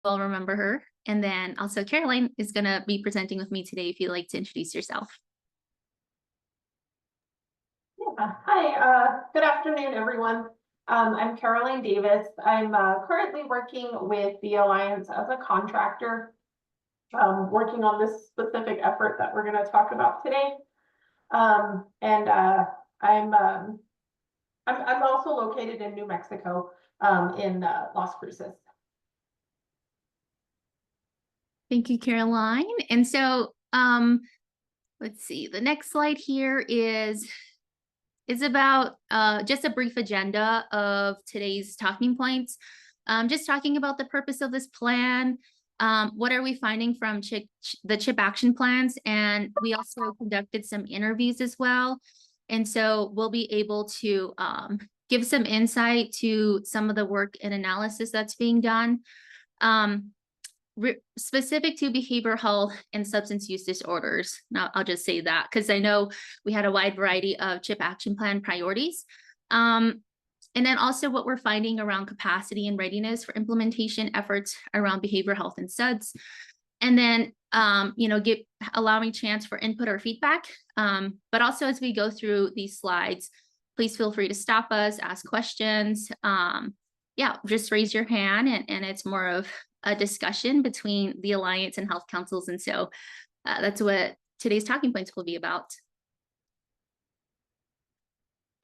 all remember her. And then also Caroline is going to be presenting with me today if you'd like to introduce yourself. Yeah. Hi, good afternoon, everyone. I'm Caroline Davis. I'm currently working with the Alliance as a contractor, working on this specific effort that we're going to talk about today. I'm also located in New Mexico, in Las Cruces. Thank you, Caroline. And so let's see, the next slide here is about just a brief agenda of today's talking points. Just talking about the purpose of this plan. What are we finding from the CHIP action plans? And we also conducted some interviews as well. And so we'll be able to give some insight to some of the work and analysis that's being done. Specific to behavioral health and substance use disorders. Now, I'll just say that because I know we had a wide variety of CHIP action plan priorities. And then also what we're finding around capacity and readiness for implementation efforts around behavioral health and SUDS. And then, allowing chance for input or feedback. But also as we go through these slides, please feel free to stop us, ask questions. Just raise your hand and it's more of a discussion between the Alliance and health councils. And so that's what today's talking points will be about.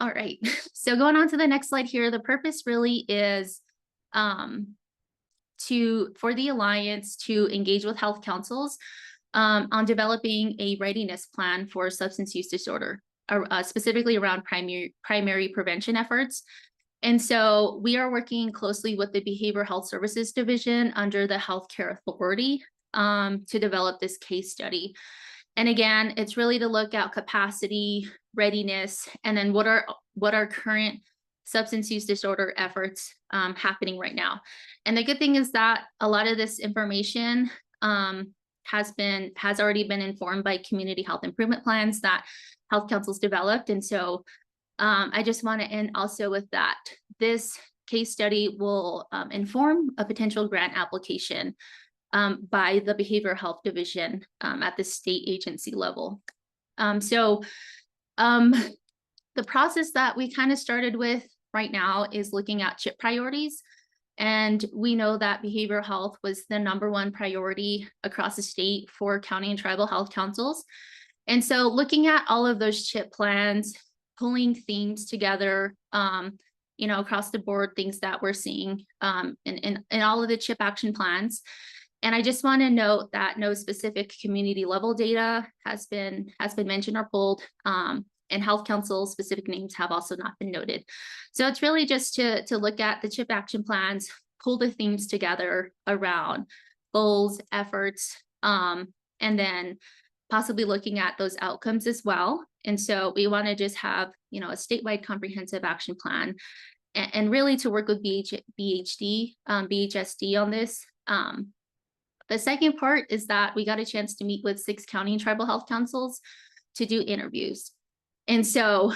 All right, so going on to the next slide here, the purpose really is for the Alliance to engage with health councils on developing a readiness plan for substance use disorder, specifically around primary prevention efforts. And so we are working closely with the Behavioral Health Services Division under the Healthcare Authority to develop this case study. And again, it's really to look at capacity, readiness, and then what are current substance use disorder efforts happening right now. And the good thing is that a lot of this information has already been informed by community health improvement plans that health councils developed. And so I just want to end also with that. This case study will inform a potential grant application by the Behavioral Health Division at the state agency level. The process that we kind of started with right now is looking at CHIP priorities. And we know that behavioral health was the #1 priority across the state for county and tribal health councils. And so looking at all of those CHIP plans, pulling themes together, across the board, things that we're seeing in all of the CHIP action plans. And I just want to note that no specific community level data has been mentioned or pulled, and health council specific names have also not been noted. So it's really just to look at the CHIP action plans, pull the themes together around goals, efforts, and then possibly looking at those outcomes as well. And so we want to just have, a statewide comprehensive action plan and really to work with BHSD on this. The second part is that we got a chance to meet with 6 county and tribal health councils to do interviews. And so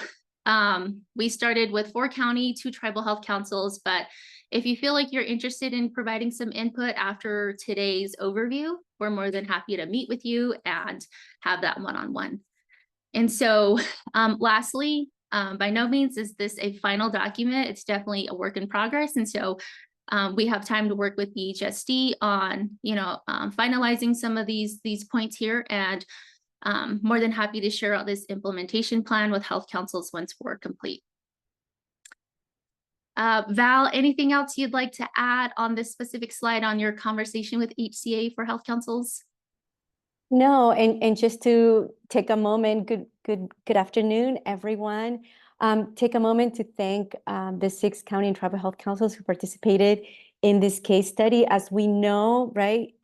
we started with 4 county, 2 tribal health councils, but if you feel like you're interested in providing some input after today's overview, we're more than happy to meet with you and have that one-on-one. And so lastly, by no means is this a final document. It's definitely a work in progress. And so we have time to work with BHSD on, finalizing some of these points here, and more than happy to share out this implementation plan with health councils once we're complete. Val, anything else you'd like to add on this specific slide on your conversation with HCA for health councils? No, and just to take a moment, good afternoon, everyone. Take a moment to thank the 6 county and tribal health councils who participated in this case study. As we know, right,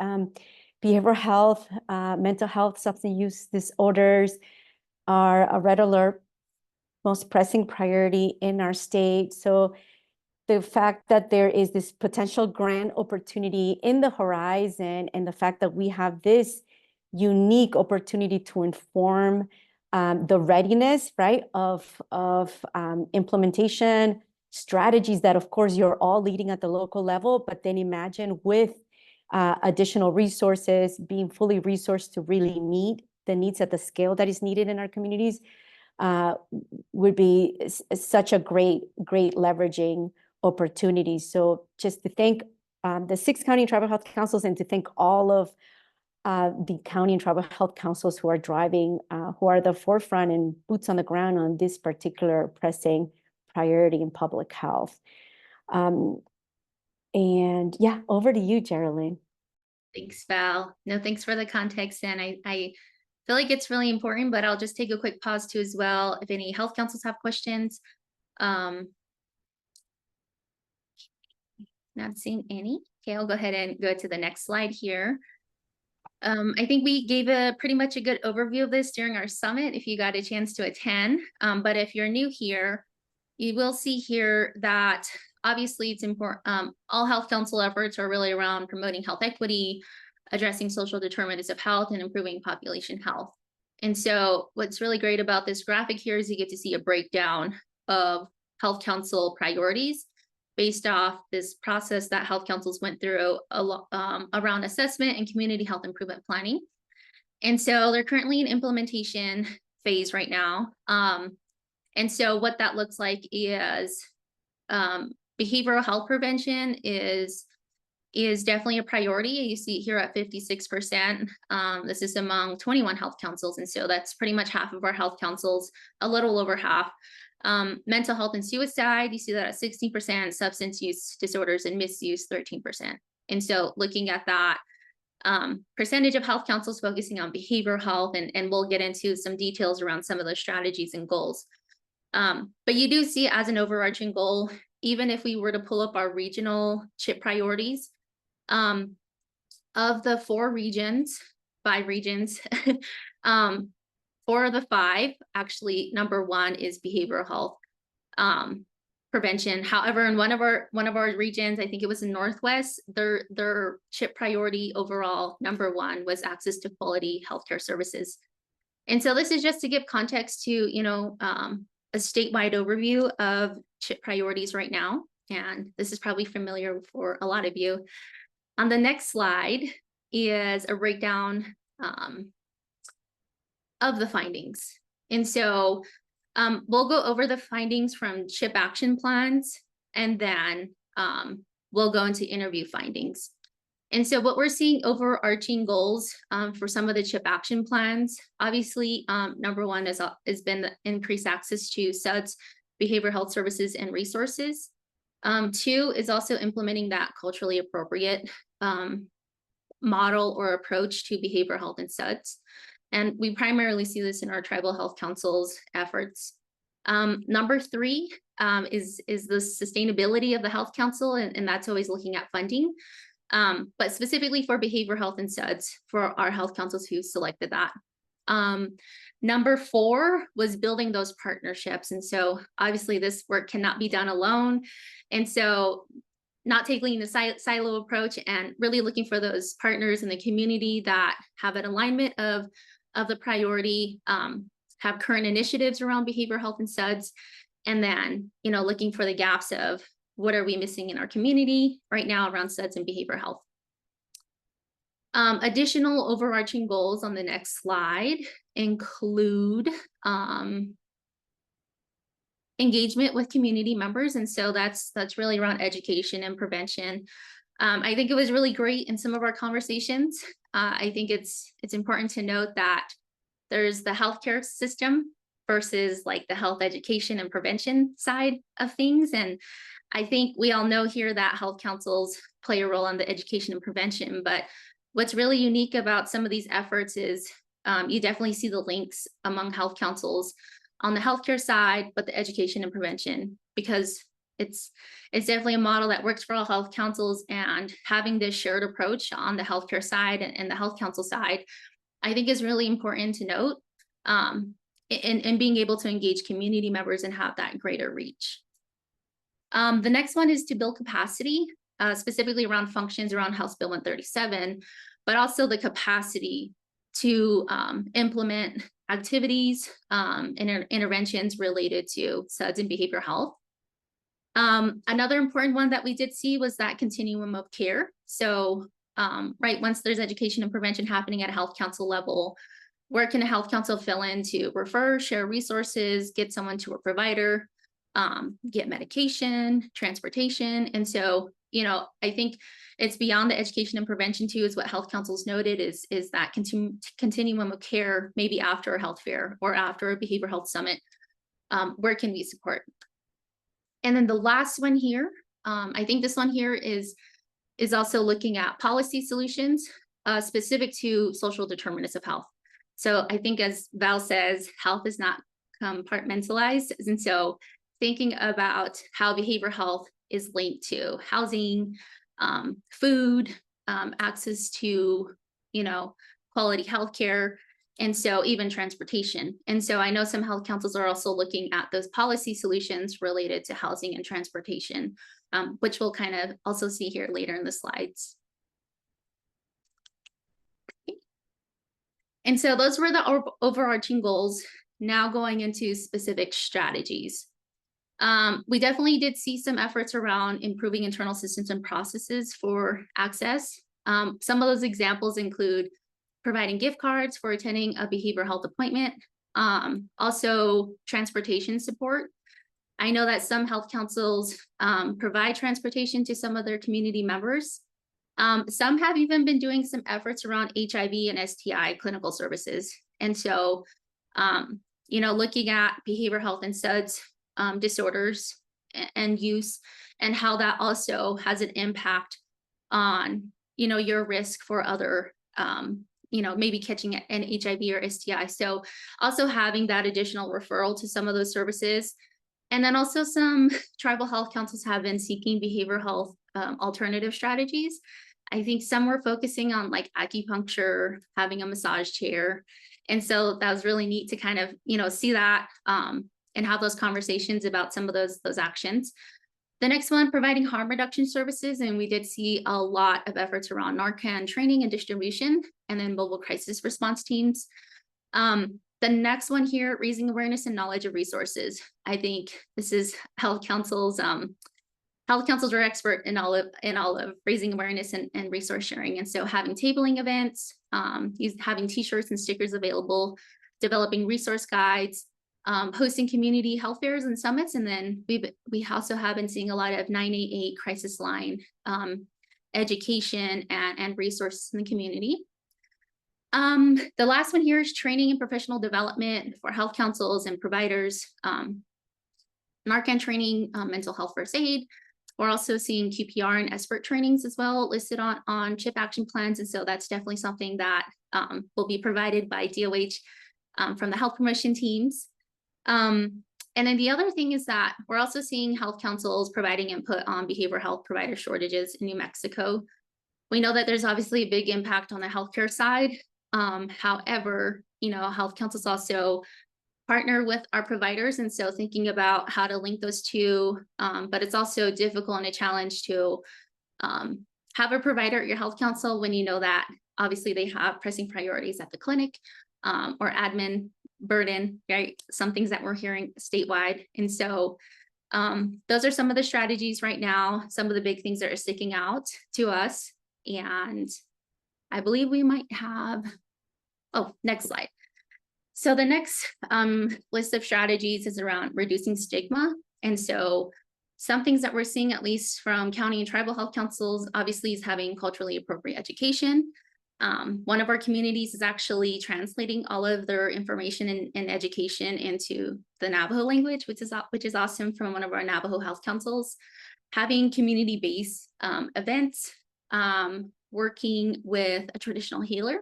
behavioral health, mental health, substance use disorders are a red alert, most pressing priority in our state. So the fact that there is this potential grant opportunity in the horizon, and the fact that we have this unique opportunity to inform the readiness, right, of implementation strategies that, of course, you're all leading at the local level, but then imagine with additional resources, being fully resourced to really meet the needs at the scale that is needed in our communities, would be such a great leveraging opportunity. So just to thank the 6 county and tribal health councils, and to thank all of the county and tribal health councils who are driving, who are the forefront and boots on the ground on this particular pressing priority in public health. And yeah, over to you, Geraldine. Thanks, Val. No, thanks for the context. And I feel like it's really important, but I'll just take a quick pause too as well. If any health councils have questions. Not seeing any. Okay, I'll go ahead and go to the next slide here. I think we gave pretty much a good overview of this during our summit if you got a chance to attend. But if you're new here, you will see here that obviously it's important. All health council efforts are really around promoting health equity, addressing social determinants of health, and improving population health. And so what's really great about this graphic here is you get to see a breakdown of health council priorities based off this process that health councils went through around assessment and community health improvement planning. And so they're currently in implementation phase right now. And so what that looks like is behavioral health prevention is definitely a priority. You see here at 56%. This is among 21 health councils. And so that's pretty much half of our health councils, a little over half. Mental health and suicide, you see that at 16%, substance use disorders and misuse, 13%. And so looking at that percentage of health councils focusing on behavioral health, and we'll get into some details around some of those strategies and goals. But you do see as an overarching goal, even if we were to pull up our regional CHIP priorities, of the 5 regions, 4 of the 5, actually, number 1 is behavioral health prevention. However, in one of our regions, I think it was in Northwest, their CHIP priority overall, number 1 was access to quality healthcare services. And so this is just to give context to, a statewide overview of CHIP priorities right now. And this is probably familiar for a lot of you. On the next slide is a breakdown of the findings. And so we'll go over the findings from CHIP action plans, and then we'll go into interview findings. And so what we're seeing overarching goals for some of the CHIP action plans, obviously, number 1 has been the increased access to SUDS, behavioral health services and resources. 2 is also implementing that culturally appropriate model or approach to behavioral health and SUDS. And we primarily see this in our tribal health councils efforts. Number 3 is the sustainability of the health council, and that's always looking at funding. But specifically for behavioral health and SUDS for our health councils who selected that. Number 4 was building those partnerships. And so obviously this work cannot be done alone. And so not taking the silo approach and really looking for those partners in the community that have an alignment of the priority, have current initiatives around behavioral health and SUDS, and then, looking for the gaps of what are we missing in our community right now around SUDS and behavioral health. Additional overarching goals on the next slide include engagement with community members. And so that's really around education and prevention. I think it was really great in some of our conversations. I think it's important to note that there's the healthcare system versus like the health education and prevention side of things. And I think we all know here that health councils play a role in the education and prevention, but what's really unique about some of these efforts is you definitely see the links among health councils on the healthcare side, but the education and prevention, because it's definitely a model that works for all health councils, and having this shared approach on the healthcare side and the health council side, I think is really important to note, and being able to engage community members and have that greater reach. The next one is to build capacity, specifically around functions around House Bill 137, but also the capacity to implement activities and interventions related to SUDS and behavioral health. Another important one that we did see was that continuum of care. So right, once there's education and prevention happening at a health council level, where can a health council fill in to refer, share resources, get someone to a provider, get medication, transportation. And so, I think it's beyond the education and prevention too, is what health councils noted is that continuum of care, maybe after a health fair or after a behavioral health summit. Where can we support? And then the last one here, I think this one here is also looking at policy solutions specific to social determinants of health. So I think, as Val says, health is not compartmentalized. And so thinking about how behavioral health is linked to housing, food, access to, quality healthcare, and so even transportation. And so I know some health councils are also looking at those policy solutions related to housing and transportation, which we'll kind of also see here later in the slides. And so those were the overarching goals. Now going into specific strategies. We definitely did see some efforts around improving internal systems and processes for access. Some of those examples include providing gift cards for attending a behavioral health appointment, also transportation support. I know that some health councils provide transportation to some of their community members. Some have even been doing some efforts around HIV and STI clinical services. And so, looking at behavioral health and SUDS disorders and use, and how that also has an impact on, your risk for other, maybe catching an HIV or STI. So also having that additional referral to some of those services. And then also some tribal health councils have been seeking behavioral health alternative strategies. I think some were focusing on like acupuncture, having a massage chair. And so that was really neat to kind of, see that and have those conversations about some of those actions. The next one, providing harm reduction services. And we did see a lot of efforts around Narcan training and distribution, and then mobile crisis response teams. The next one here, raising awareness and knowledge of resources. I think this is health councils. Health councils are expert in all of raising awareness and resource sharing. And so having tabling events, having t-shirts and stickers available, developing resource guides, hosting community health fairs and summits. And then we also have been seeing a lot of 988 crisis line education and resources in the community. The last one here is training and professional development for health councils and providers, Narcan training, mental health first aid. We're also seeing QPR and SBIRT trainings as well listed on CHIP action plans. And so that's definitely something that will be provided by DOH from the health promotion teams. And then the other thing is that we're also seeing health councils providing input on behavioral health provider shortages in New Mexico. We know that there's obviously a big impact on the healthcare side. However, health councils also partner with our providers. And so thinking about how to link those two, but it's also difficult and a challenge to have a provider at your health council when you know that obviously they have pressing priorities at the clinic or admin burden, right? Some things that we're hearing statewide. And so those are some of the strategies right now, some of the big things that are sticking out to us. And I believe we might have, next slide. So the next list of strategies is around reducing stigma. And so some things that we're seeing, at least from county and tribal health councils, obviously is having culturally appropriate education. One of our communities is actually translating all of their information and education into the Navajo language, which is awesome, from one of our Navajo health councils. Having community-based events, working with a traditional healer.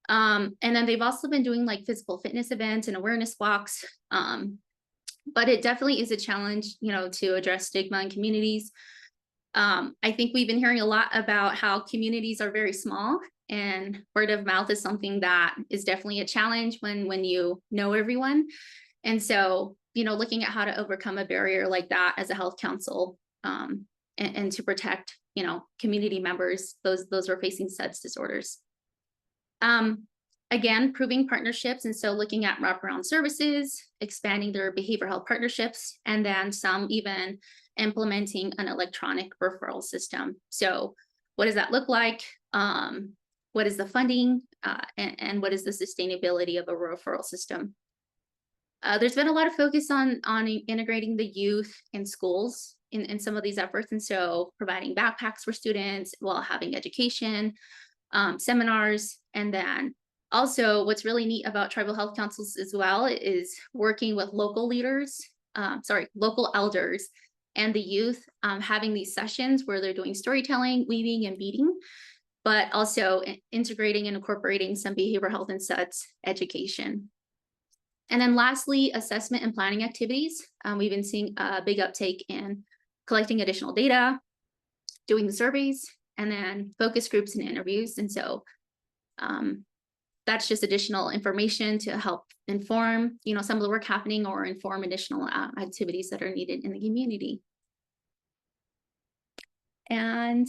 And then they've also been doing like physical fitness events and awareness walks. But it definitely is a challenge, to address stigma in communities. I think we've been hearing a lot about how communities are very small, and word of mouth is something that is definitely a challenge when you know everyone. And so, looking at how to overcome a barrier like that as a health council, and to protect, community members, those who are facing SUDS disorders. Again, proving partnerships. And so looking at wraparound services, expanding their behavioral health partnerships, and then some even implementing an electronic referral system. So what does that look like? What is the funding, and what is the sustainability of a referral system? There's been a lot of focus on integrating the youth in schools in some of these efforts, and so providing backpacks for students while having education, seminars, and then also what's really neat about tribal health councils as well is working with local leaders, local elders and the youth, having these sessions where they're doing storytelling, weaving, and beading, but also integrating and incorporating some behavioral health and SETS education. And then lastly, assessment and planning activities. We've been seeing a big uptake in collecting additional data, doing the surveys, and then focus groups and interviews. And so that's just additional information to help inform, some of the work happening or inform additional activities that are needed in the community. And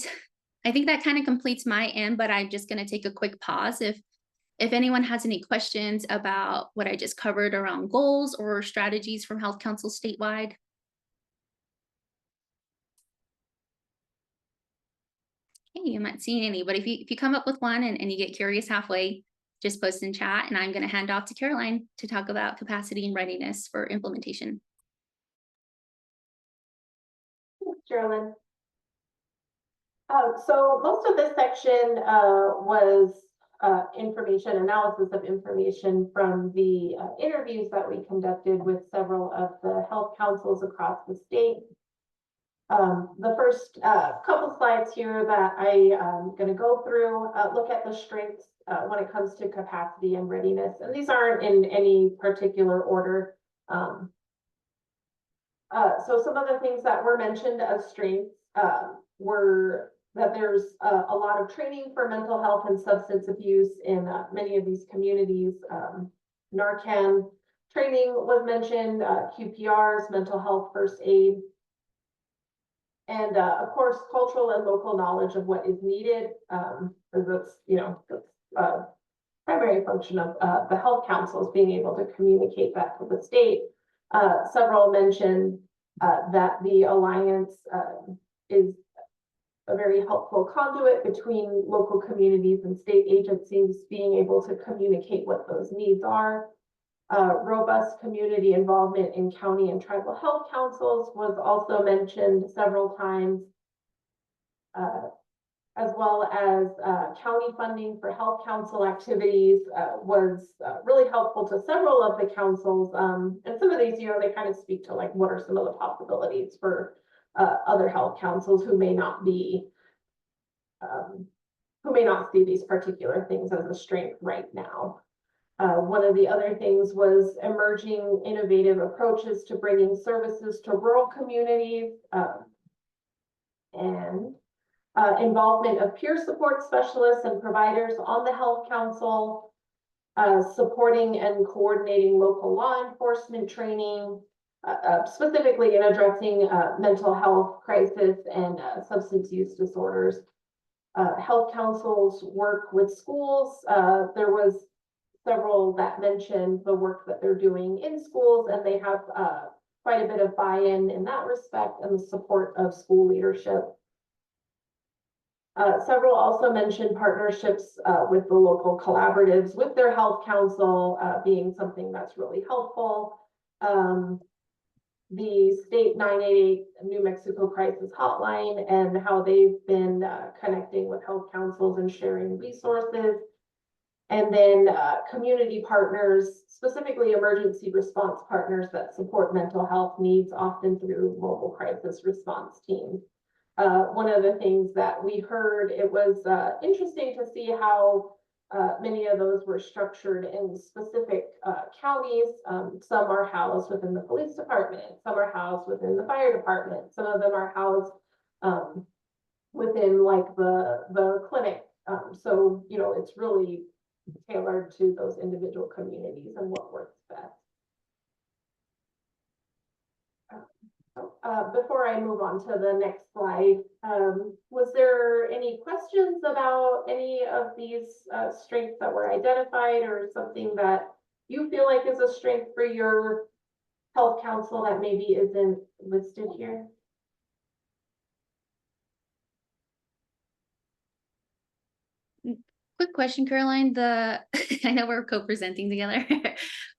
I think that kind of completes my end, but I'm just going to take a quick pause. If anyone has any questions about what I just covered around goals or strategies from Health Council statewide. Okay, I'm not seeing any, but if you come up with one and you get curious halfway, just post in chat, and I'm going to hand off to Caroline to talk about capacity and readiness for implementation. Thanks, Geraldine. So most of this section was information, analysis of information from the interviews that we conducted with several of the health councils across the state. The first couple slides here that I am going to go through look at the strengths when it comes to capacity and readiness, and these aren't in any particular order. So some of the things that were mentioned as strengths were that there's a lot of training for mental health and substance abuse in many of these communities. Narcan training was mentioned, QPRs, mental health first aid, and of course, cultural and local knowledge of what is needed. That's, that's primary function of the health councils being able to communicate that to the state. Several mentioned that the Alliance is a very helpful conduit between local communities and state agencies being able to communicate what those needs are. Robust community involvement in county and tribal health councils was also mentioned several times, as well as county funding for health council activities was really helpful to several of the councils. And some of these, they kind of speak to like what are some of the possibilities for other health councils who may not be, see these particular things as a strength right now. One of the other things was emerging innovative approaches to bringing services to rural communities, and involvement of peer support specialists and providers on the health council, supporting and coordinating local law enforcement training, specifically in addressing mental health crisis and substance use disorders. Health councils work with schools. There was several that mentioned the work that they're doing in schools, and they have quite a bit of buy-in in that respect and the support of school leadership. Several also mentioned partnerships with the local collaboratives with their health council being something that's really helpful. The state 988 New Mexico Crisis Hotline and how they've been connecting with health councils and sharing resources. And then community partners, specifically emergency response partners that support mental health needs, often through mobile crisis response teams. One of the things that we heard, it was interesting to see how many of those were structured in specific counties. Some are housed within the police department, some are housed within the fire department, some of them are housed within like the clinic. So, it's really tailored to those individual communities and what works best. Before I move on to the next slide, was there any questions about any of these strengths that were identified, or something that you feel like is a strength for your health council that maybe isn't listed here? Quick question, Caroline, I know we're co-presenting together,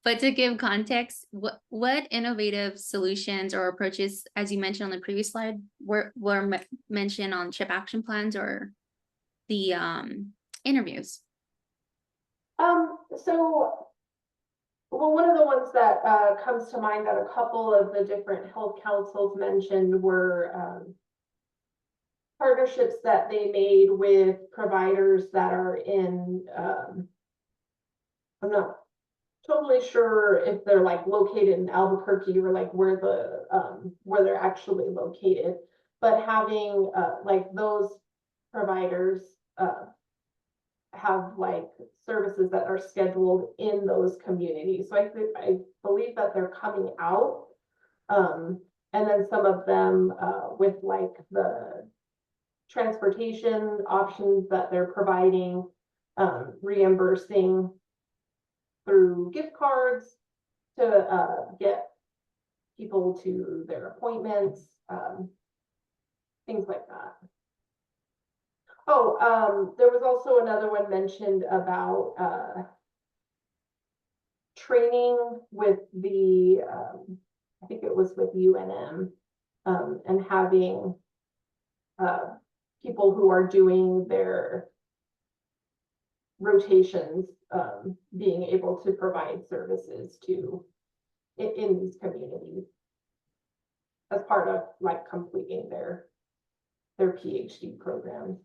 but to give context, what innovative solutions or approaches, as you mentioned on the previous slide, were mentioned on CHIP action plans or the interviews? So, well, one of the ones that comes to mind that a couple of the different health councils mentioned were partnerships that they made with providers that are in, I'm not totally sure if they're like located in Albuquerque or like where where they're actually located, but having like those providers have like services that are scheduled in those communities. So I believe that they're coming out. And then some of them with like the transportation options that they're providing, reimbursing through gift cards to get people to their appointments, things like that. Oh, there was also another one mentioned about training with the, I think it was with UNM, and having people who are doing their rotations, being able to provide services to in these communities as part of like completing their PhD programs.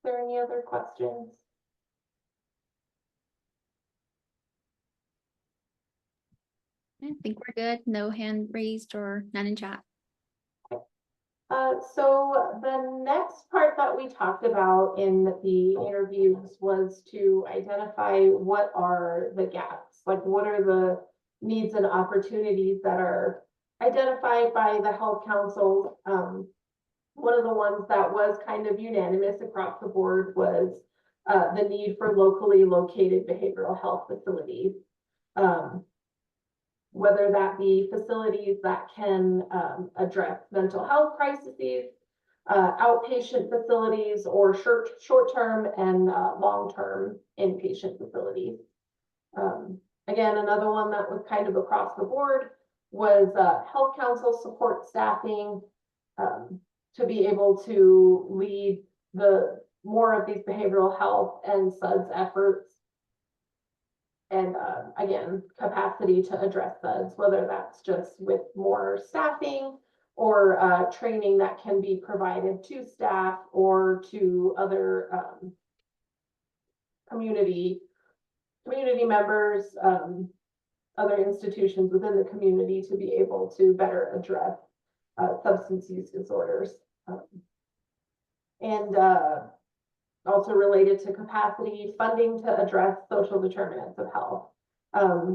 Is there any other questions? I think we're good. No hand raised or none in chat. So the next part that we talked about in the interviews was to identify what are the gaps, like what are the needs and opportunities that are identified by the health council. One of the ones that was kind of unanimous across the board was the need for locally located behavioral health facilities. Whether that be facilities that can address mental health crises, outpatient facilities, or short-term and long-term inpatient facilities. Again, another one that was kind of across the board was health council support staffing to be able to lead more of these behavioral health and SUDS efforts. And again, capacity to address those, whether that's just with more staffing or training that can be provided to staff or to other community members, other institutions within the community to be able to better address substance use disorders. And also related to capacity funding to address social determinants of health.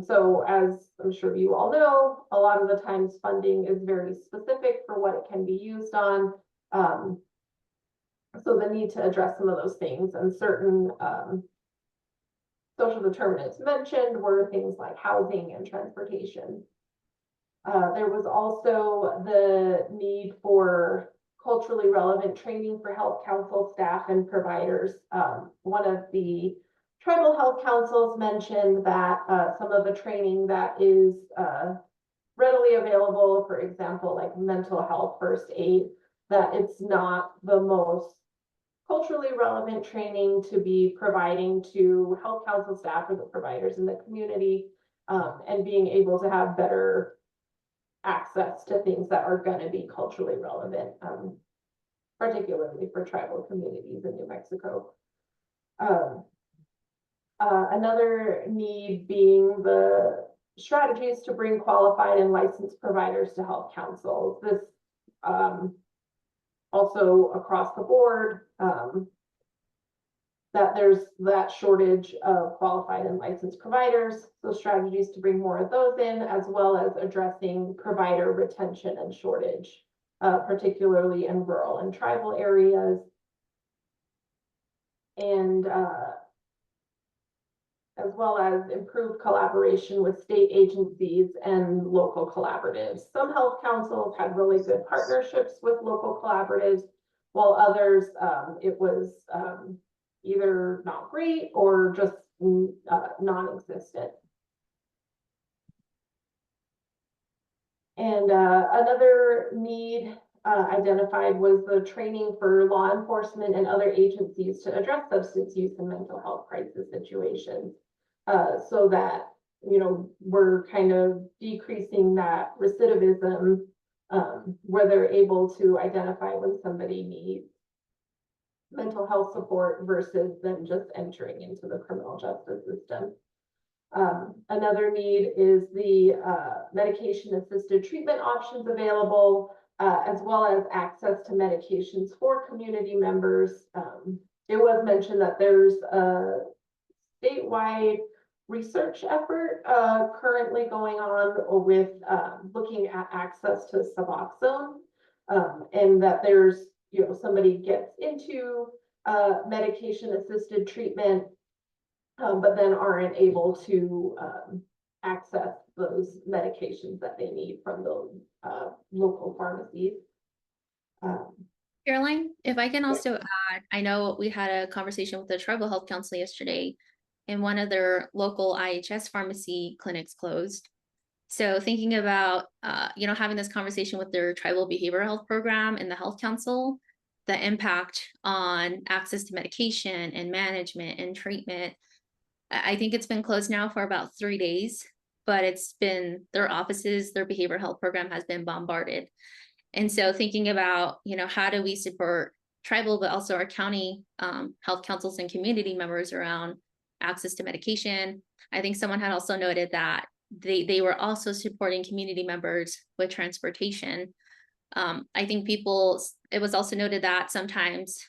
So as I'm sure you all know, a lot of the times funding is very specific for what it can be used on. So the need to address some of those things, and certain social determinants mentioned were things like housing and transportation. There was also the need for culturally relevant training for health council staff and providers. One of the tribal health councils mentioned that some of the training that is readily available, for example, like mental health first aid, that it's not the most culturally relevant training to be providing to health council staff or the providers in the community, and being able to have better access to things that are going to be culturally relevant, particularly for tribal communities in New Mexico. Another need being the strategies to bring qualified and licensed providers to health councils. This also across the board, that there's that shortage of qualified and licensed providers. So strategies to bring more of those in, as well as addressing provider retention and shortage, particularly in rural and tribal areas. And as well as improved collaboration with state agencies and local collaboratives. Some health councils had really good partnerships with local collaboratives, while others, it was, either not great or just, non-existent. And another need identified was the training for law enforcement and other agencies to address substance use and mental health crisis situations, so that, you know, we're kind of decreasing that recidivism, where they're able to identify when somebody needs mental health support versus them just entering into the criminal justice system. Another need is the medication-assisted treatment options available, as well as access to medications for community members. It was mentioned that there's a statewide research effort currently going on with looking at access to Suboxone, and that there's, you know, somebody gets into medication-assisted treatment, but then aren't able to access those medications that they need from those local pharmacies. Caroline, if I can also add, I know we had a conversation with the Tribal Health Council yesterday, and one of their local IHS pharmacy clinics closed. So thinking about, you know, having this conversation with their tribal behavioral health program and the health council, the impact on access to medication and management and treatment. I think it's been closed now for about 3 days, but it's been their offices, their behavioral health program has been bombarded. And so thinking about, you know, how do we support tribal, but also our county health councils and community members around access to medication. I think someone had also noted that they were also supporting community members with transportation. I think it was also noted that sometimes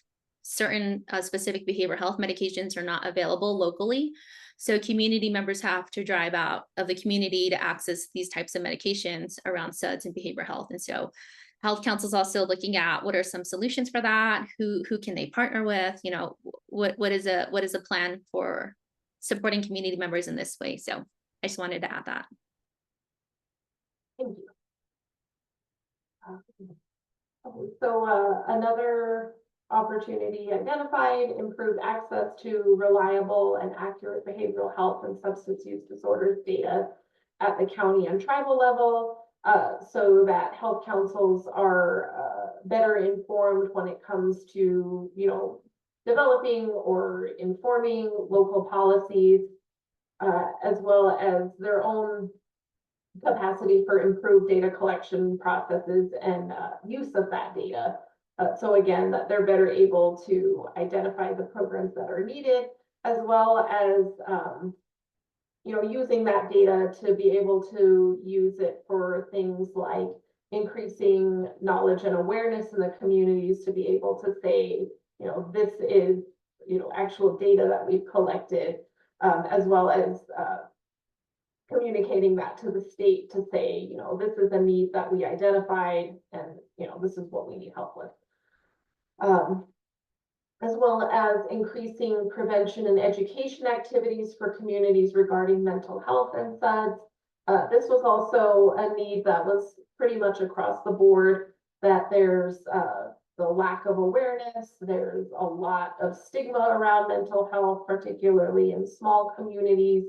certain specific behavioral health medications are not available locally. So community members have to drive out of the community to access these types of medications around SUDS and behavioral health. And so health council is also looking at what are some solutions for that? Who can they partner with? You know, what is a plan for supporting community members in this way? So I just wanted to add that. Thank you. So another opportunity identified: improved access to reliable and accurate behavioral health and substance use disorders data at the county and tribal level, so that health councils are better informed when it comes to, you know, developing or informing local policies, as well as their own capacity for improved data collection processes and use of that data. So again, that they're better able to identify the programs that are needed, as well as, you know, using that data to be able to use it for things like increasing knowledge and awareness in the communities, to be able to say, you know, this is, you know, actual data that we've collected, as well as communicating that to the state to say, you know, this is a need that we identified, and, you know, this is what we need help with. As well as increasing prevention and education activities for communities regarding mental health and SUDS. This was also a need that was pretty much across the board, that there's the lack of awareness, there's a lot of stigma around mental health, particularly in small communities,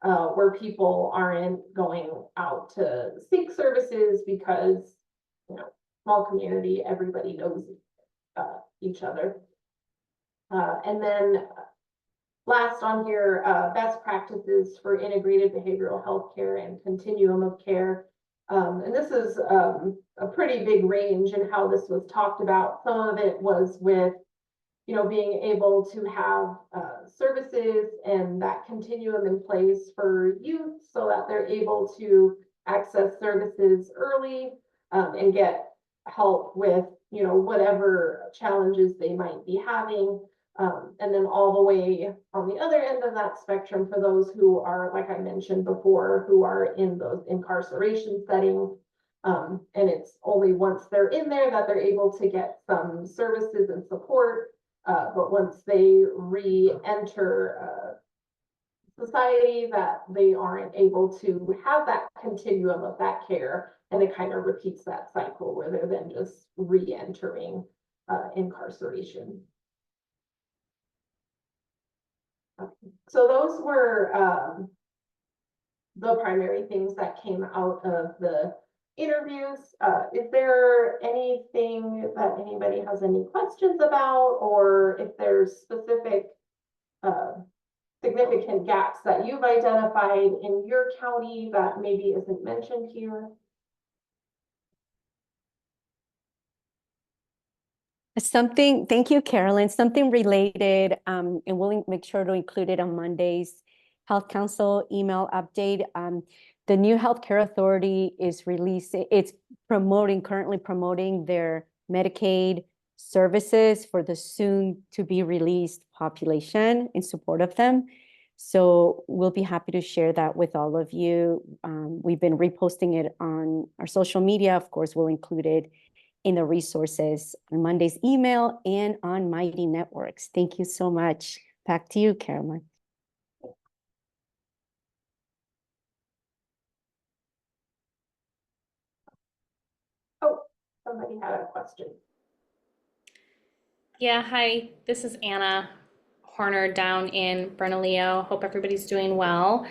where people aren't going out to seek services because, you know, small community, everybody knows each other. And then last on here, best practices for integrated behavioral health care and continuum of care. And this is a pretty big range in how this was talked about. Some of it was with, you know, being able to have services and that continuum in place for youth, so that they're able to access services early, and get help with, you know, whatever challenges they might be having. And then all the way on the other end of that spectrum for those who are, like I mentioned before, who are in those incarceration settings. And it's only once they're in there that they're able to get some services and support. But once they re-enter society, that they aren't able to have that continuum of that care. And it kind of repeats that cycle where they're then just re-entering incarceration. Okay. So those were the primary things that came out of the interviews. Is there anything that anybody has any questions about, or if there's specific significant gaps that you've identified in your county that maybe isn't mentioned here? Something, thank you, Carolyn. Something related, and we'll make sure to include it on Monday's Health Council email update. The new Healthcare Authority is releasing, it's currently promoting their Medicaid services for the soon to be released population in support of them. So we'll be happy to share that with all of you. We've been reposting it on our social media. Of course, we'll include it in the resources on Monday's email and on Mighty Networks. Thank you so much. Back to you, Caroline. Oh, somebody had a question. Yeah, hi, this is Anna Horner down in Bernalillo. Hope everybody's doing well.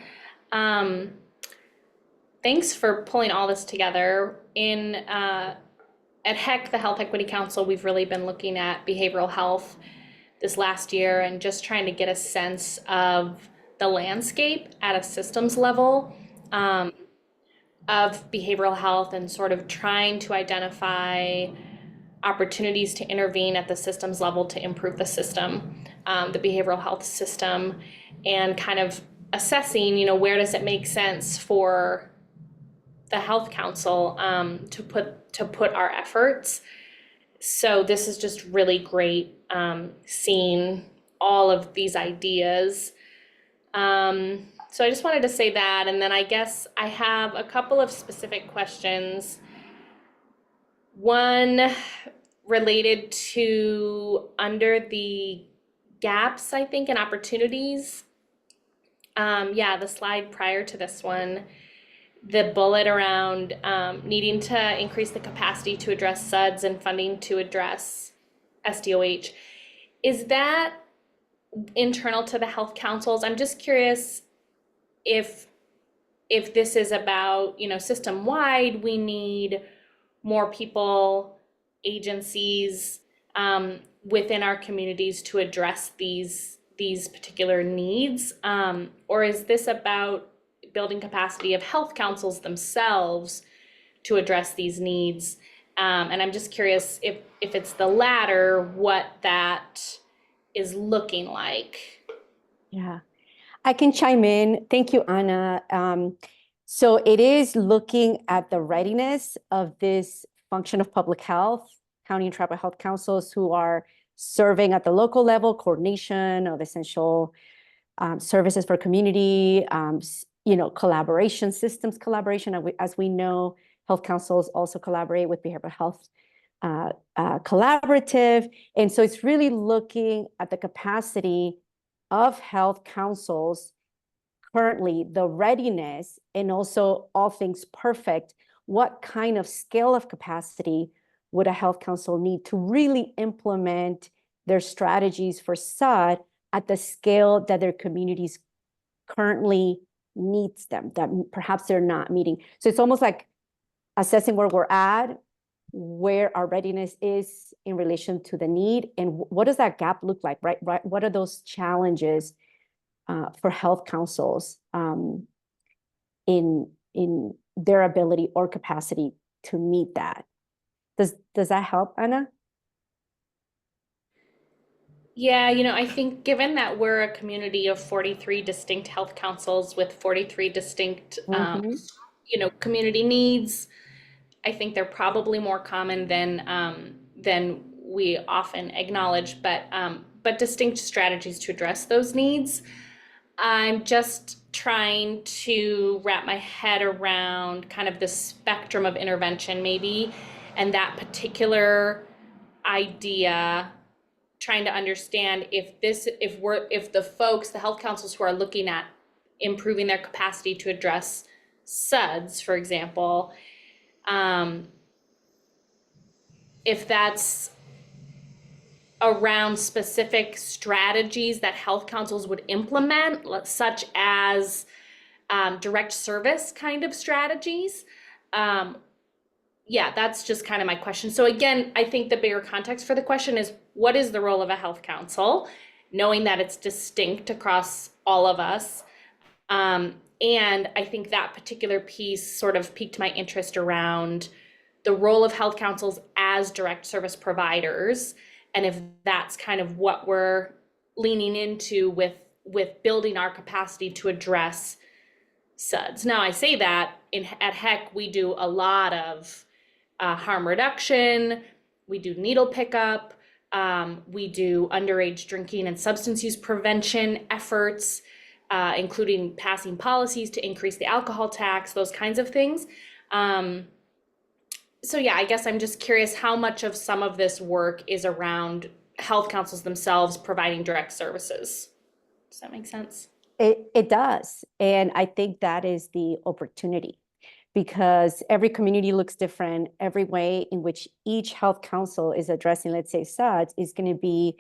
Thanks for pulling all this together. At HEC, the Health Equity Council, we've really been looking at behavioral health this last year and just trying to get a sense of the landscape at a systems level of behavioral health and sort of trying to identify opportunities to intervene at the systems level to improve the system, the behavioral health system, and kind of assessing, where does it make sense for the Health Council to put our efforts. So this is just really great seeing all of these ideas. So I just wanted to say that, and then I guess I have a couple of specific questions. One related to under the gaps, I think, and opportunities. The slide prior to this one, the bullet around needing to increase the capacity to address SUDS and funding to address SDOH. Is that internal to the health councils? I'm just curious if this is about, system-wide, we need more people, agencies within our communities to address these particular needs, or is this about building capacity of health councils themselves to address these needs? And I'm just curious if it's the latter, what that is looking like. Yeah, I can chime in. Thank you, Anna. So it is looking at the readiness of this function of public health, county and tribal health councils who are serving at the local level, coordination of essential services for community, collaboration, systems collaboration. As we know, health councils also collaborate with behavioral health collaborative. And so it's really looking at the capacity of health councils currently, the readiness, and also all things perfect. What kind of scale of capacity would a health council need to really implement their strategies for SUD at the scale that their communities currently needs them, that perhaps they're not meeting? So it's almost like assessing where we're at, where our readiness is in relation to the need, and what does that gap look like, right? What are those challenges for health councils in their ability or capacity to meet that? Does that help, Anna? Yeah, I think given that we're a community of 43 distinct health councils with 43 distinct, community needs, I think they're probably more common than we often acknowledge, but distinct strategies to address those needs. I'm just trying to wrap my head around kind of the spectrum of intervention maybe, and that particular idea, trying to understand if the health councils who are looking at improving their capacity to address SUDS, for example, if that's around specific strategies that health councils would implement, such as direct service kind of strategies. Yeah, that's just kind of my question. So again, I think the bigger context for the question is, what is the role of a health council? Knowing that it's distinct across all of us. And I think that particular piece sort of piqued my interest around the role of health councils as direct service providers, and if that's kind of what we're leaning into with building our capacity to address SUDS. Now, I say that at HEC, we do a lot of harm reduction, we do needle pickup, we do underage drinking and substance use prevention efforts, including passing policies to increase the alcohol tax, those kinds of things. So yeah, I guess I'm just curious how much of some of this work is around health councils themselves providing direct services. Does that make sense? It does. And I think that is the opportunity, because every community looks different. Every way in which each health council is addressing, let's say, SUDS is going to be,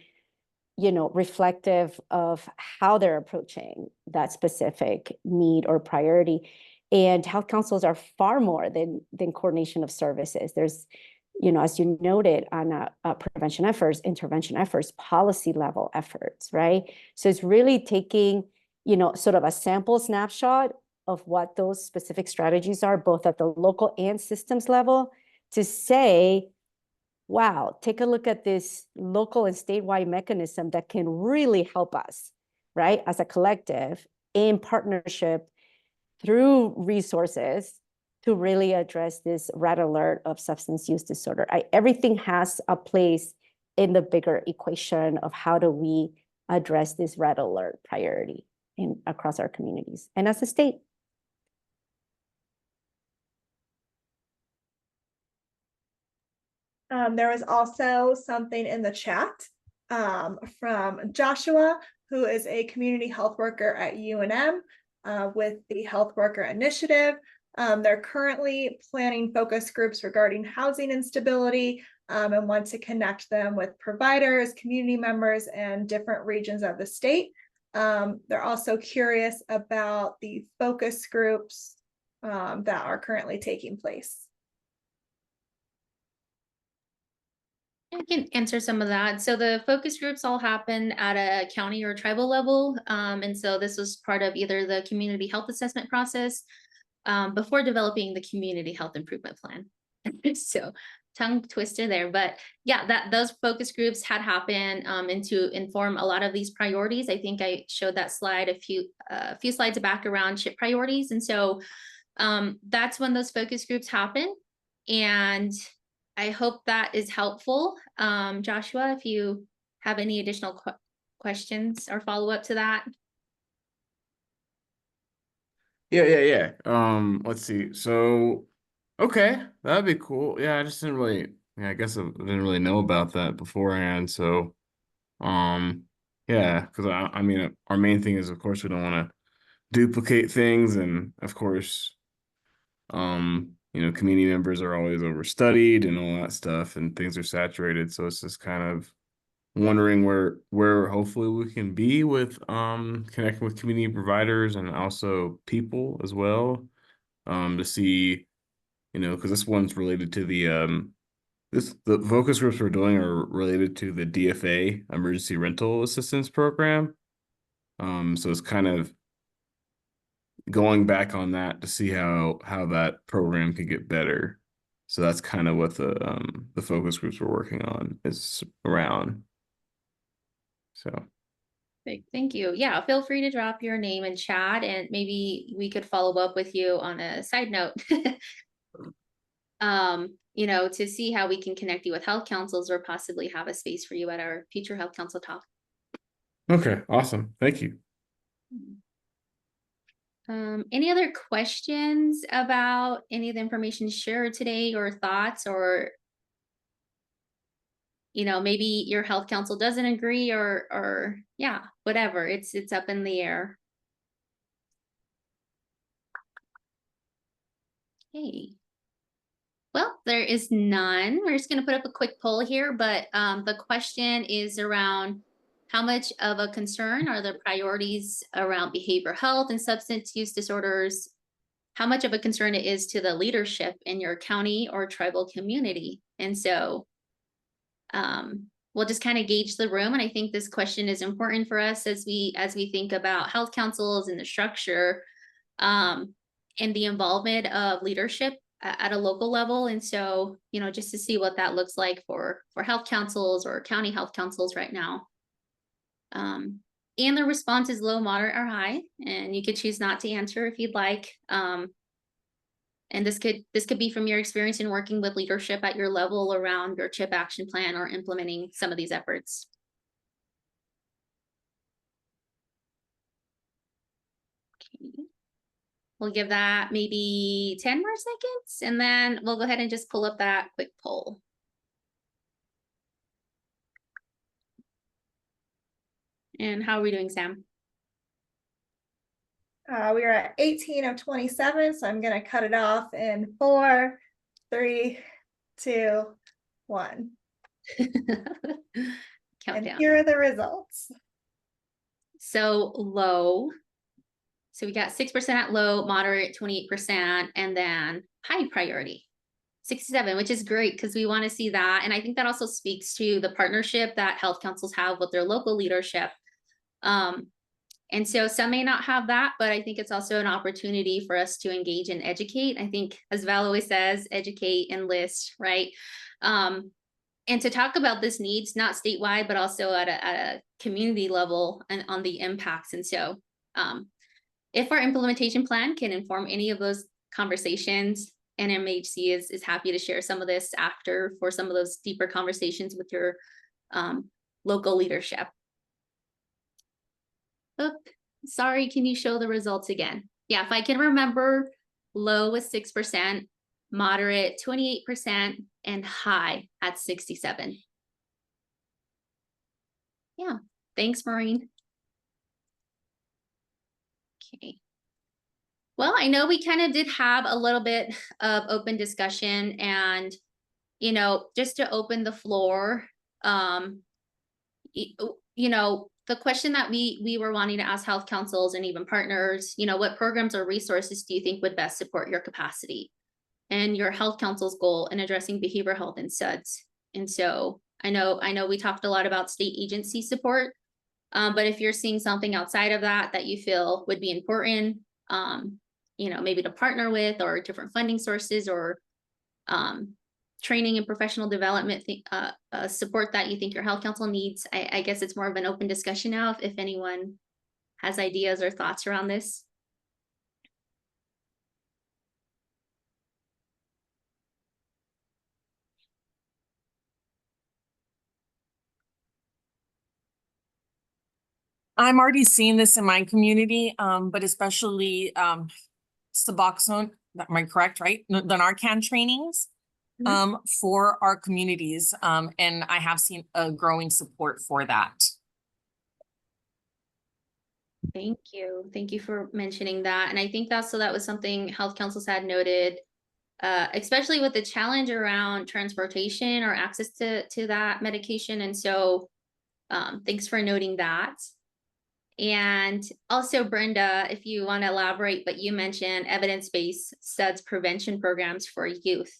reflective of how they're approaching that specific need or priority. And health councils are far more than coordination of services. There's, as you noted, on prevention efforts, intervention efforts, policy level efforts, right? So it's really taking, sort of a sample snapshot of what those specific strategies are, both at the local and systems level, to say, wow, take a look at this local and statewide mechanism that can really help us, right, as a collective in partnership through resources to really address this red alert of substance use disorder. Everything has a place in the bigger equation of how do we address this red alert priority across our communities and as a state. There was also something in the chat from Joshua, who is a community health worker at UNM with the Health Worker Initiative. They're currently planning focus groups regarding housing instability and want to connect them with providers, community members, and different regions of the state. They're also curious about the focus groups that are currently taking place. I can answer some of that. So the focus groups all happen at a county or tribal level. And so this was part of either the community health assessment process before developing the community health improvement plan. So tongue twister there, but yeah, those focus groups had happened and to inform a lot of these priorities. I think I showed that slide a few slides back around CHIP priorities. And so that's when those focus groups happen. And I hope that is helpful. Joshua, if you have any additional questions or follow up to that. Yeah. Let's see. So, okay, that'd be cool. Yeah, I just didn't really, I guess I didn't really know about that beforehand. So, yeah, because I mean, our main thing is, of course, we don't want to duplicate things, and of course, community members are always overstudied and all that stuff, and things are saturated. So it's just kind of wondering where hopefully we can be with connecting with community providers and also people as well, to see, because this one's related to the focus groups we're doing are related to the DFA Emergency Rental Assistance Program. So it's kind of going back on that to see how that program could get better. So that's kind of what the focus groups we're working on is around. So Great, thank you. Yeah, feel free to drop your name in chat and maybe we could follow up with you on a side note. To see how we can connect you with health councils or possibly have a space for you at our future health council talk. okay, awesome. Thank you. Any other questions about any of the information shared today or thoughts, or maybe your health council doesn't agree or yeah, whatever, it's up in the air. Okay. Well, there is none. We're just going to put up a quick poll here, but the question is around how much of a concern are the priorities around behavioral health and substance use disorders? How much of a concern it is to the leadership in your county or tribal community? And so we'll just kind of gauge the room. And I think this question is important for us as we think about health councils and the structure and the involvement of leadership at a local level. And so, you know, just to see what that looks like for health councils or county health councils right now. And the response is low, moderate, or high, and you could choose not to answer if you'd like. And this could be from your experience in working with leadership at your level around your CHIP action plan or implementing some of these efforts. Okay. We'll give that maybe 10 more seconds, and then we'll go ahead and just pull up that quick poll. And how are we doing, Sam? We are at 18 of 27, so I'm gonna cut it off in 4, 3, 2, 1. And Countdown. here are the results. So low. So we got 6% at low, moderate 28%, and then high priority 67, which is great because we want to see that. And I think that also speaks to the partnership that health councils have with their local leadership. And so some may not have that, but I think it's also an opportunity for us to engage and educate. I think, as Val always says, educate, enlist, right? And to talk about this needs, not statewide, but also at a community level and on the impacts. And so if our implementation plan can inform any of those conversations, NMHC is happy to share some of this after for some of those deeper conversations with your local leadership. Oh, sorry, can you show the results again? Yeah, if I can remember, low was 6%, moderate 28%, and high at 67. Yeah, thanks, Maureen. Okay. Well, I know we kind of did have a little bit of open discussion, and, you know, just to open the floor, you know, the question that we were wanting to ask health councils and even partners, you know, what programs or resources do you think would best support your capacity and your health council's goal in addressing behavioral health in SUDS? And so I know we talked a lot about state agency support, but if you're seeing something outside of that you feel would be important, you know, maybe to partner with, or different funding sources, or training and professional development support that you think your health council needs. I guess it's more of an open discussion now if anyone has ideas or thoughts around this. I'm already seeing this in my community, but especially Suboxone, am I correct, right? The Narcan trainings for our communities. And I have seen a growing support for that. Thank you. Thank you for mentioning that. And I think that was something health councils had noted, especially with the challenge around transportation or access to that medication. And so thanks for noting that. And also, Brenda, if you want to elaborate, but you mentioned evidence-based SUDS prevention programs for youth.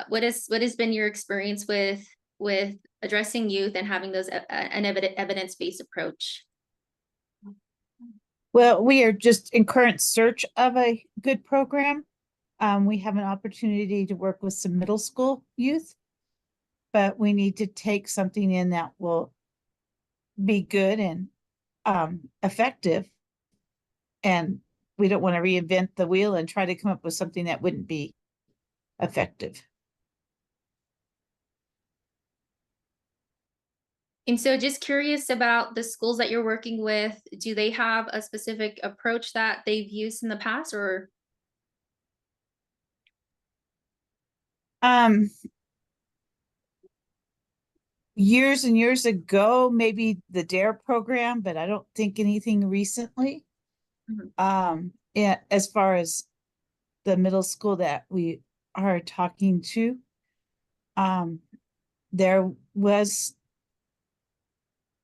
What has been your experience with addressing youth and having those an evidence-based approach? Well, we are just in current search of a good program. We have an opportunity to work with some middle school youth, but we need to take something in that will be good and effective. And we don't want to reinvent the wheel and try to come up with something that wouldn't be effective. And so just curious about the schools that you're working with, do they have a specific approach that they've used in the past, or? Years and years ago, maybe the DARE program, but I don't think anything recently. Mhm. Yeah, as far as the middle school that we are talking to. There was,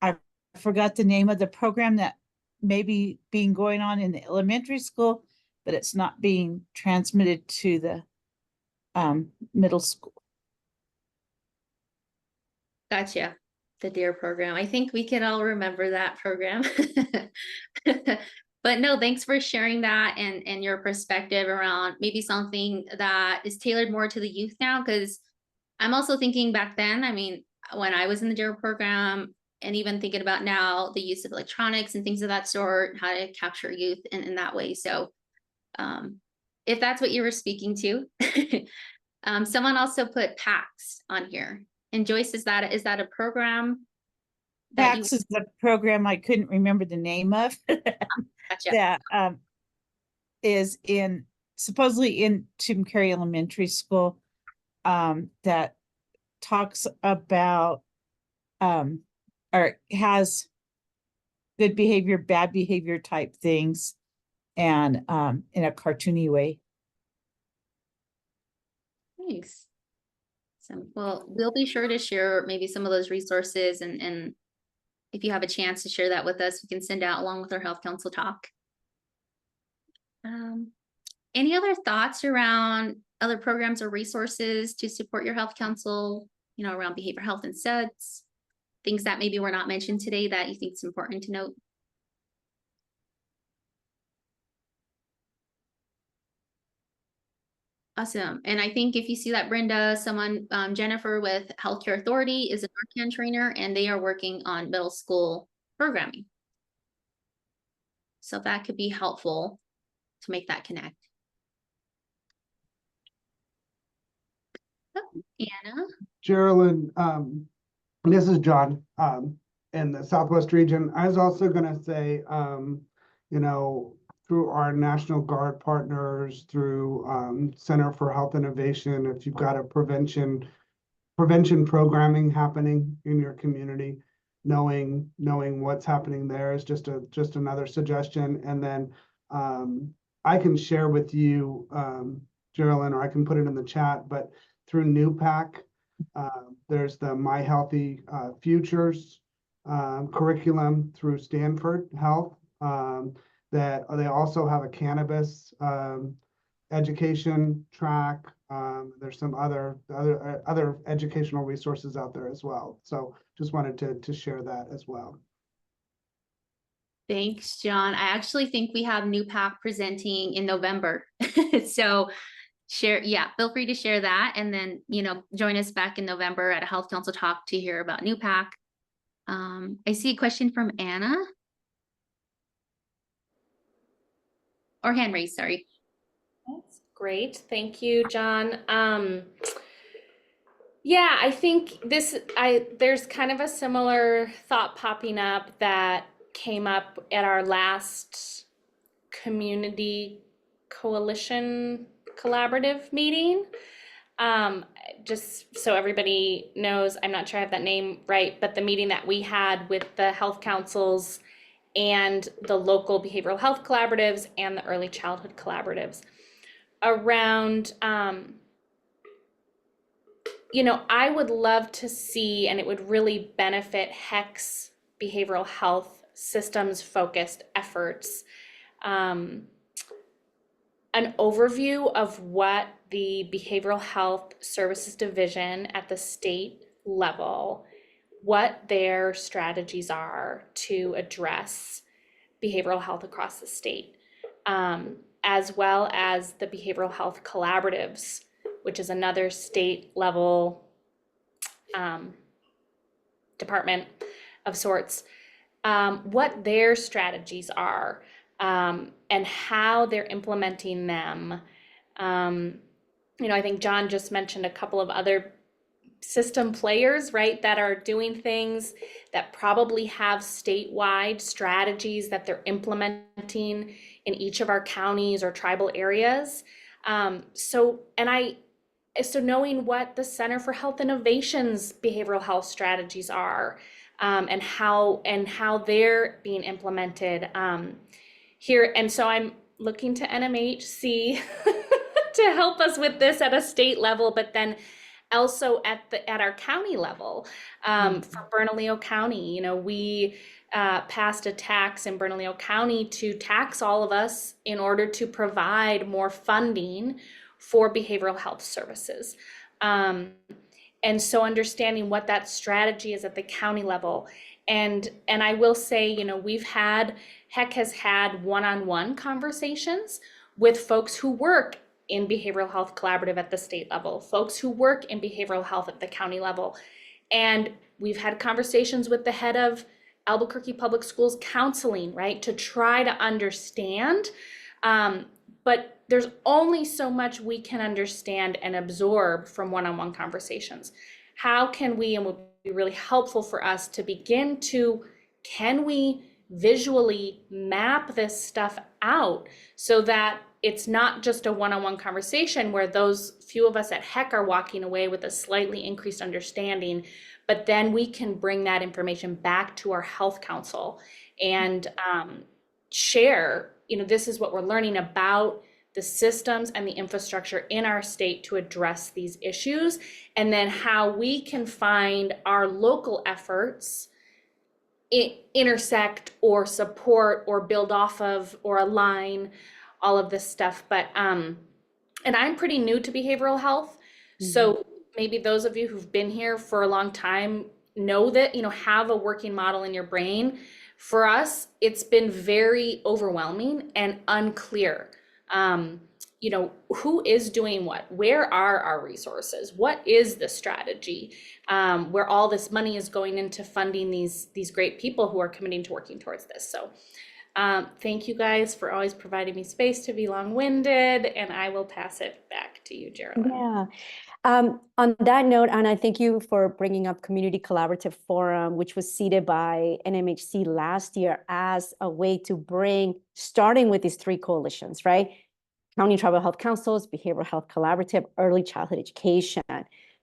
I forgot the name of the program that may be being going on in the elementary school, but it's not being transmitted to the middle school. Gotcha. The DARE program. I think we can all remember that program. But no, thanks for sharing that and your perspective around maybe something that is tailored more to the youth now, because I'm also thinking back then, I mean, when I was in the DARE program, and even thinking about now the use of electronics and things of that sort, how to capture youth in that way. So if that's what you were speaking to, someone also put PAX on here. And Joyce, is that a program? That PAX is the program I couldn't remember the name of. Gotcha. That is supposedly in Tim Carey Elementary School, that talks about or has good behavior, bad behavior type things, and in a cartoony way. Thanks. So, well, we'll be sure to share maybe some of those resources, and if you have a chance to share that with us, we can send out along with our Health Council talk. Any other thoughts around other programs or resources to support your Health Council, you know, around behavioral health and SEDS, things that maybe were not mentioned today that you think is important to note? Awesome. And I think if you see that Brenda, someone, Jennifer with Healthcare Authority is an NARCAN trainer, and they are working on middle school programming. So that could be helpful to make that connect. Oh, Anna. Geraldine, this is John, in the Southwest region. I was also gonna say, you know, through our National Guard partners, through Center for Health Innovation, if you've got a prevention programming happening in your community, knowing what's happening there is just another suggestion. And then I can share with you, Geraldine, or I can put it in the chat, but through NEWPAC, there's the My Healthy Futures curriculum through Stanford Health, that they also have a cannabis education track. There's some other educational resources out there as well. So just wanted to share that as well. Thanks, John. I actually think we have NEWPAC presenting in November. So share, yeah, feel free to share that. And then, you know, join us back in November at a Health Council talk to hear about NEWPAC. I see a question from Anna. Or hand raised, sorry. That's great. Thank you, John. Yeah, I think there's kind of a similar thought popping up that came up at our last community coalition collaborative meeting. Just so everybody knows, I'm not sure I have that name right, but the meeting that we had with the health councils and the local behavioral health collaboratives and the early childhood collaboratives around, you know, I would love to see, and it would really benefit HEC's behavioral health systems focused efforts, an overview of what the Behavioral Health Services Division at the state level, what their strategies are to address behavioral health across the state, as well as the behavioral health collaboratives, which is another state level department of sorts, what their strategies are, and how they're implementing them. You know, I think John just mentioned a couple of other system players, right, that are doing things that probably have statewide strategies that they're implementing in each of our counties or tribal areas. So knowing what the Center for Health Innovation's behavioral health strategies are, and how they're being implemented here. And so I'm looking to NMHC to help us with this at a state level, but then also at our county level. For Bernalillo County, we passed a tax in Bernalillo County to tax all of us in order to provide more funding for behavioral health services. And so understanding what that strategy is at the county level. And I will say, HEC has had one-on-one conversations with folks who work in behavioral health collaborative at the state level, folks who work in behavioral health at the county level. And we've had conversations with the head of Albuquerque Public Schools counseling, right, to try to understand. But there's only so much we can understand and absorb from one-on-one conversations. How can we, and would be really helpful for us to begin to, can we visually map this stuff out so that it's not just a one-on-one conversation where those few of us at HEC are walking away with a slightly increased understanding, but then we can bring that information back to our health council and share, this is what we're learning about the systems and the infrastructure in our state to address these issues, and then how we can find our local efforts intersect or support or build off of or align all of this stuff. But and I'm pretty new to behavioral health, so maybe those of you who've been here for a long time know that, have a working model in your brain. For us, it's been very overwhelming and unclear. Who is doing what? Where are our resources? What is the strategy? Where all this money is going into funding these great people who are committing to working towards this. So thank you guys for always providing me space to be long-winded, and I will pass it back to you, Geraldine. Yeah. On that note, Anna, thank you for bringing up Community Collaborative Forum, which was seeded by NMHC last year as a way to bring, starting with these 3 coalitions, right? County Tribal Health Councils, Behavioral Health Collaborative, Early Childhood Education,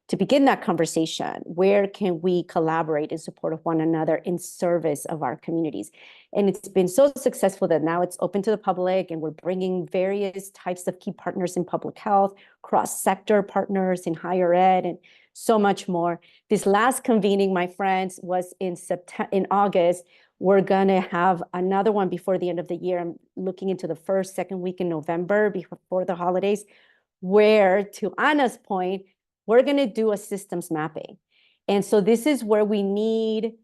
to begin that conversation. Where can we collaborate in support of one another in service of our communities? And it's been so successful that now it's open to the public, and we're bringing various types of key partners in public health, cross-sector partners in higher ed, and so much more. This last convening, my friends, was in August. We're gonna have another one before the end of the year. I'm looking into the first, second week in November before the holidays, where, to Anna's point, we're gonna do a systems mapping. And so this is where we need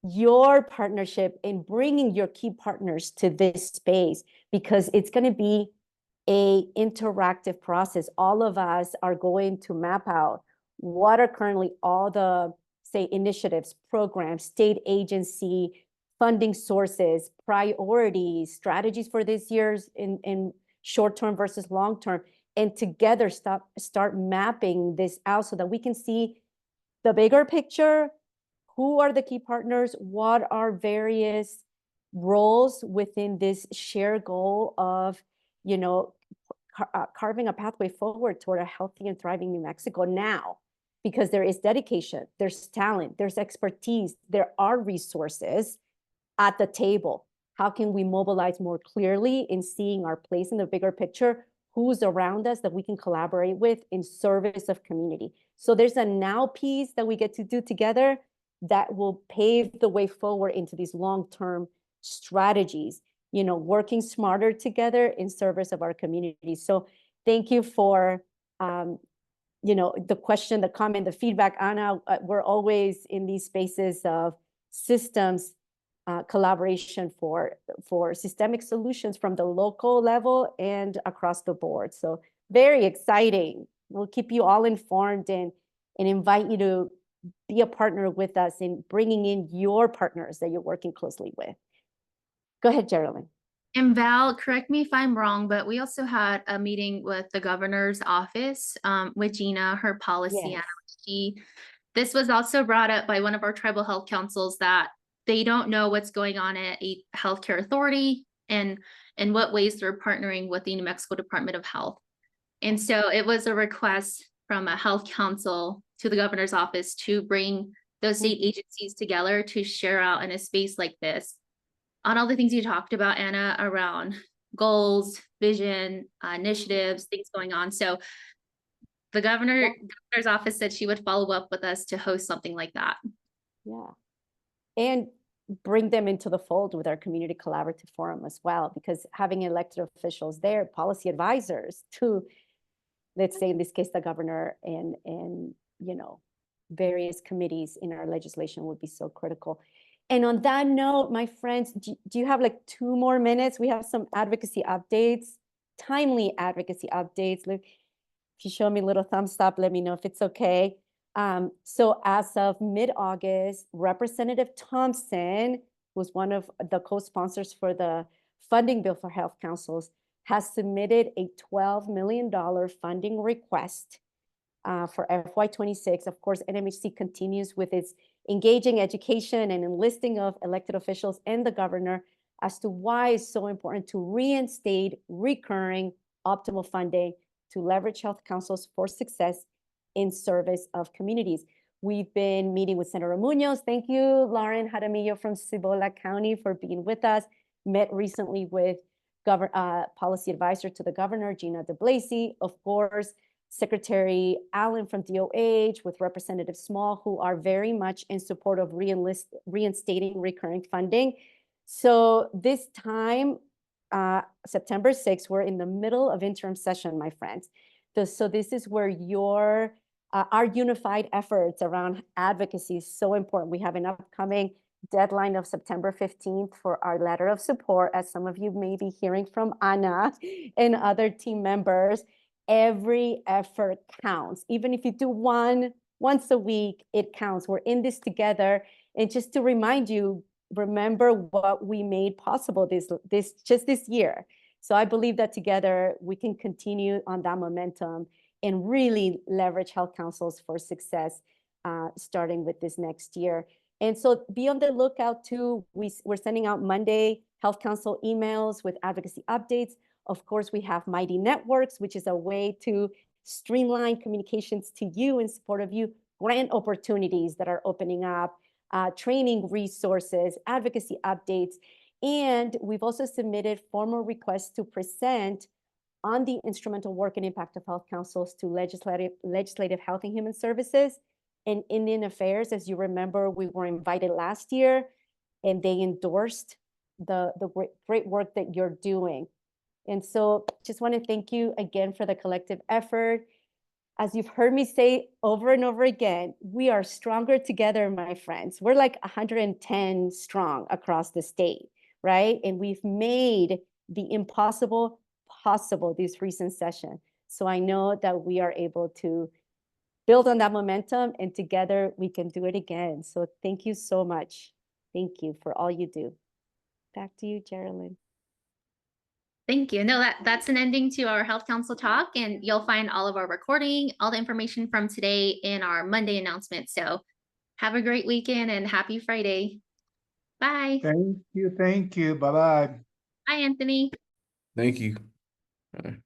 your partnership in bringing your key partners to this space, because it's gonna be an interactive process. All of us are going to map out what are currently all the, say, initiatives, programs, state agency, funding sources, priorities, strategies for this year's in short-term versus long-term, and together start mapping this out so that we can see the bigger picture. Who are the key partners? What are various roles within this shared goal of, carving a pathway forward toward a healthy and thriving New Mexico now? Because there is dedication, there's talent, there's expertise, there are resources at the table. How can we mobilize more clearly in seeing our place in the bigger picture? Who's around us that we can collaborate with in service of community? So there's a now piece that we get to do together that will pave the way forward into these long-term strategies, working smarter together in service of our community. So thank you for, the question, the comment, the feedback, Anna. We're always in these spaces of systems collaboration for systemic solutions from the local level and across the board. So very exciting. We'll keep you all informed and invite you to be a partner with us in bringing in your partners that you're working closely with. Go ahead, Geraldine. And Val, correct me if I'm wrong, but we also had a meeting with the governor's office with Gina, her policy analyst. This was also brought up by one of our tribal health councils that they don't know what's going on at a healthcare authority and in what ways they're partnering with the New Mexico Department of Health. And so it was a request from a health council to the governor's office to bring those state agencies together to share out in a space like this on all the things you talked about, Anna, around goals, vision, initiatives, things going on. So the governor's office said she would follow up with us to host something like that. Yeah. And bring them into the fold with our community collaborative forum as well, because having elected officials there, policy advisors to, let's say in this case, the governor and you know, various committees in our legislation would be so critical. And on that note, my friends, do you have like 2 more minutes? We have some advocacy updates, timely advocacy updates. If you show me a little thumbs up, let me know if it's okay. So as of mid-August, Representative Thompson, who's one of the co-sponsors for the funding bill for health councils, has submitted a $12 million funding request for FY26. Of course, NMHC continues with its engaging education and enlisting of elected officials and the governor as to why it's so important to reinstate recurring optimal funding to leverage health councils for success in service of communities. We've been meeting with Senator Munoz. Thank you, Lauren Jaramillo from Cibola County, for being with us. Met recently with policy advisor to the governor, Gina de Blasey, of course, Secretary Allen from DOH, with Representative Small, who are very much in support of reinstating recurring funding. So this time, September 6th, we're in the middle of interim session, my friends. So this is where our unified efforts around advocacy is so important. We have an upcoming deadline of September 15th for our letter of support, as some of you may be hearing from Anna and other team members. Every effort counts. Even if you do once a week, it counts. We're in this together. And just to remind you, remember what we made possible this year. So I believe that together we can continue on that momentum and really leverage health councils for success, starting with this next year. And so be on the lookout too. We're sending out Monday Health Council emails with advocacy updates. Of course, we have Mighty Networks, which is a way to streamline communications to you in support of you, grant opportunities that are opening up, training resources, advocacy updates. And we've also submitted formal requests to present on the instrumental work and impact of health councils to legislative health and human services and Indian Affairs. As you remember, we were invited last year and they endorsed the great work that you're doing. And so just want to thank you again for the collective effort. As you've heard me say over and over again, we are stronger together, my friends. We're like 110 strong across the state, right? And we've made the impossible possible this recent session. So I know that we are able to build on that momentum, and together we can do it again. So thank you so much. Thank you for all you do. Back to you, Geraldine. Thank you. No, that's an ending to our Health Council talk, and you'll find all of our recording, all the information from today in our Monday announcement. So have a great weekend and happy Friday. Bye. Thank you. Thank you. Bye-bye. Bye, Anthony. Thank you. Bye.